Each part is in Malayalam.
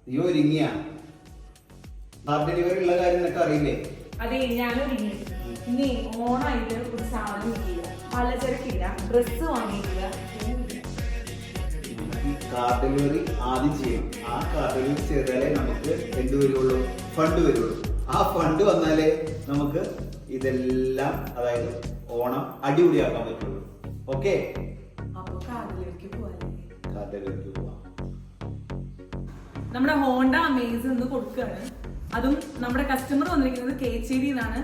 നീ ഒരുങ്ങിയ ഡെലിവറി ഉള്ള കാര്യം നിനക്ക് അറിയില്ലേ? അതെ, ഞാനൊരുങ്ങി. ഇനി ഓണായിട്ട് ഒരു സാധനം കിട്ടിയില്ല, പലചരക്കില്ല, ഡ്രസ്സ് വാങ്ങിയില്ല. ഈ കാർ ഡെലിവറി ആദ്യം ചെയ്യും. ആ കാർ ഡെലിവറി ചെയ്താലേ നമുക്ക് എന്ത് വരുള്ളൂ? ഫണ്ട് വരുള്ളൂ. ആ ഫണ്ട് വന്നാലേ നമുക്ക് ഇതെല്ലാം, അതായത് ഓണം അടിപൊളിയാക്കാൻ പറ്റുള്ളൂ. ഓക്കെ, അപ്പൊ കാറിലേക്ക് പോവാല്ലേ? കാർ ഡെലിവറിക്ക് പോവാം. നമ്മുടെ ഹോണ്ട അമേസ് ഇന്ന് കൊടുക്കുകയാണ്. അതും നമ്മുടെ കസ്റ്റമർ വന്നിരിക്കുന്നത് കേച്ചേരിന്നാണ്.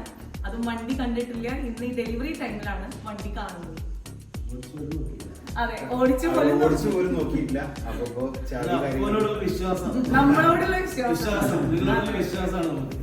അതും വണ്ടി കണ്ടിട്ടില്ല. ഇന്ന് ഈ ഡെലിവറി ടൈമിലാണ് വണ്ടി കാണുന്നത്. അതെ, ഓടിച്ചു പോലും നോക്കിയില്ല. അപ്പൊ വിശ്വാസം, നമ്മളോടുള്ള വിശ്വാസം. വിശ്വാസമാണ് നമുക്ക്.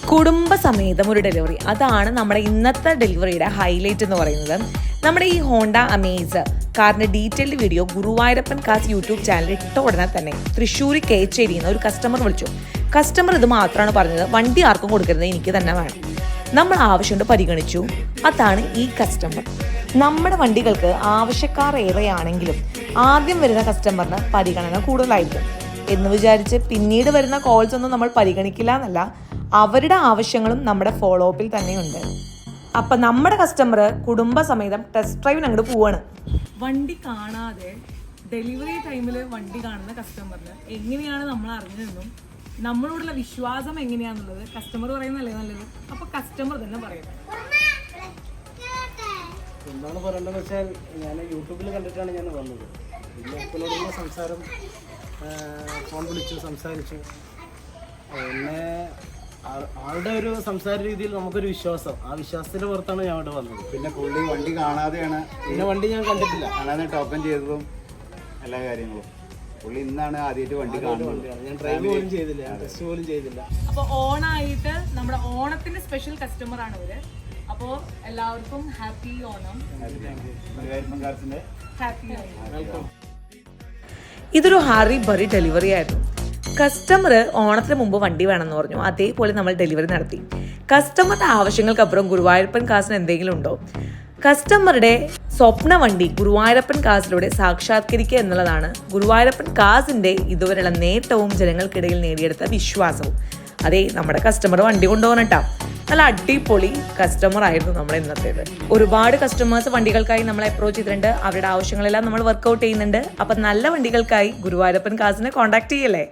കുടുംബസമേതം ഒരു ഡെലിവറി, അതാണ് നമ്മുടെ ഇന്നത്തെ ഡെലിവറിയുടെ ഹൈലൈറ്റ് എന്ന് പറയുന്നത്. നമ്മുടെ ഈ ഹോണ്ട അമേസ് കാറിന്റെ detailed video Guruvayoorappan cars YouTube channel ഇട്ട ഉടനെ തന്നെ തൃശ്ശൂർ കേച്ചേരിയിൽ നിന്ന് ഒരു കസ്റ്റമർ വിളിച്ചു. കസ്റ്റമർ ഇത് മാത്രമാണ് പറഞ്ഞത്, വണ്ടി ആർക്കും കൊടുക്കരുത്, എനിക്ക് തന്നെ വേണം. നമ്മൾ ആവശ്യമുണ്ട് പരിഗണിച്ചു. അതാണ് ഈ കസ്റ്റമർ. നമ്മുടെ വണ്ടികൾക്ക് ആവശ്യക്കാർ ഏറെയാണെങ്കിലും ആദ്യം വരുന്ന കസ്റ്റമറിന് പരിഗണന കൂടുതലായിരിക്കും എന്ന് വിചാരിച്ച് പിന്നീട് വരുന്ന കോൾസ് ഒന്നും നമ്മൾ പരിഗണിക്കില്ല എന്നല്ല, അവരുടെ ആവശ്യങ്ങളും നമ്മുടെ ഫോളോ അപ്പിൽ തന്നെയുണ്ട്. അപ്പം നമ്മുടെ കസ്റ്റമർ കുടുംബസമേതം ടെസ്റ്റ് ഡ്രൈവിന് അങ്ങോട്ട് പോവാണ്. വണ്ടി കാണാതെ ഡെലിവറി ടൈമിൽ വണ്ടി കാണുന്ന കസ്റ്റമറിന് എങ്ങനെയാണ് നമ്മൾ അറിഞ്ഞതെന്നും നമ്മളോടുള്ള വിശ്വാസം എങ്ങനെയാണെന്നുള്ളത് കസ്റ്റമർ പറയുന്നതല്ലേ നല്ലത്. അപ്പൊ കസ്റ്റമർ തന്നെ പറയുന്നത്. എന്താണ് പറയേണ്ടതെന്ന് വെച്ചാൽ, ഞാൻ യൂട്യൂബിൽ കണ്ടിട്ടാണ് ഞാൻ വന്നത്. പിന്നെ ഒപ്പനോടുള്ള സംസാരം, ഫോൺ വിളിച്ചു സംസാരിച്ചു. പിന്നെ ആളുടെ ഒരു സംസാര രീതിയിൽ നമുക്കൊരു വിശ്വാസം, ആ വിശ്വാസത്തിന്റെ പുറത്താണ് ഞാൻ ഇവിടെ വന്നത്. പിന്നെ പുള്ളി വണ്ടി കാണാതെയാണ്, പിന്നെ വണ്ടി ഞാൻ കണ്ടിട്ടില്ല, കാണാതെ ടോക്കൺ ചെയ്തതും എല്ലാ കാര്യങ്ങളും. പുള്ളി ഇന്നാണ് ആദ്യമായിട്ട് വണ്ടി കാണുന്നത്. ഞാൻ ഡ്രൈവ് പോലും ചെയ്തില്ല, ടെസ്റ്റ് പോലും ചെയ്തില്ല. അപ്പൊ ഓണായിട്ട് നമ്മുടെ ഓണത്തിന്റെ സ്പെഷ്യൽ കസ്റ്റമർ ആണ് ഇവര്. അപ്പോ എല്ലാവർക്കും ഹാപ്പി ഓണം. ഹാപ്പി ഓണം. ഇതൊരു ഹറി ബറി ഡെലിവറി ആയിരുന്നു. കസ്റ്റമർ ഓണത്തിന് മുമ്പ് വണ്ടി വേണമെന്ന് പറഞ്ഞു. അതേപോലെ നമ്മൾ ഡെലിവറി നടത്തി. കസ്റ്റമറുടെ ആവശ്യങ്ങൾക്കപ്പുറം ഗുരുവായൂരപ്പൻ കാസിന് എന്തെങ്കിലും ഉണ്ടോ? കസ്റ്റമറുടെ സ്വപ്ന വണ്ടി ഗുരുവായൂരപ്പൻ കാസിലൂടെ സാക്ഷാത്കരിക്കുക എന്നുള്ളതാണ് ഗുരുവായൂരപ്പൻ കാസിന്റെ ഇതുവരെയുള്ള നേട്ടവും ജനങ്ങൾക്കിടയിൽ നേടിയെടുത്ത വിശ്വാസവും. അതെ, നമ്മുടെ കസ്റ്റമർ വണ്ടി കൊണ്ടുപോകണട്ടാ. നല്ല അടിപൊളി കസ്റ്റമർ ആയിരുന്നു നമ്മുടെ ഇന്നത്തേത്. ഒരുപാട് കസ്റ്റമേഴ്സ് വണ്ടികൾക്കായി നമ്മളെ അപ്രോച്ച് ചെയ്തിട്ടുണ്ട്. അവരുടെ ആവശ്യങ്ങളെല്ലാം നമ്മൾ വർക്ക്ഔട്ട് ചെയ്യുന്നുണ്ട്. അപ്പം നല്ല വണ്ടികൾക്കായി ഗുരുവായൂരപ്പൻ കാസിനെ കോൺടാക്ട് ചെയ്യല്ലേ.